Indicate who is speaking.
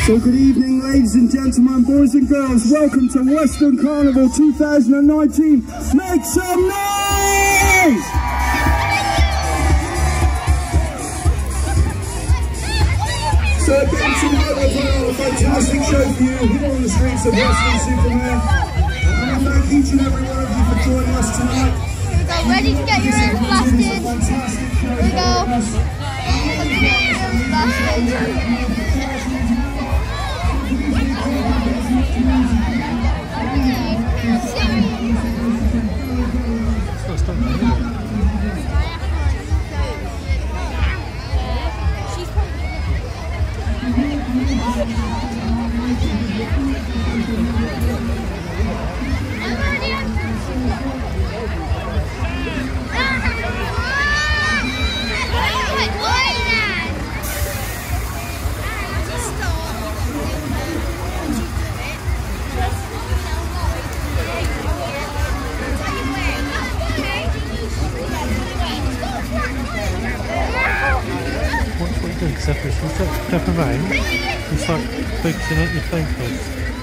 Speaker 1: So good evening, ladies and gentlemen, boys and girls. Welcome to Weston Carnival 2019. Make some noise! So again tonight we're putting on a fantastic show for you here on the streets of Weston Supermare. And I thank each and every one of you for joining us tonight.
Speaker 2: Here we go, ready to get your ears blasted. Here we go. Let's get your ears blasted.
Speaker 3: Watch what you're doing, Zephyr. If you step around, you start focusing on your focus.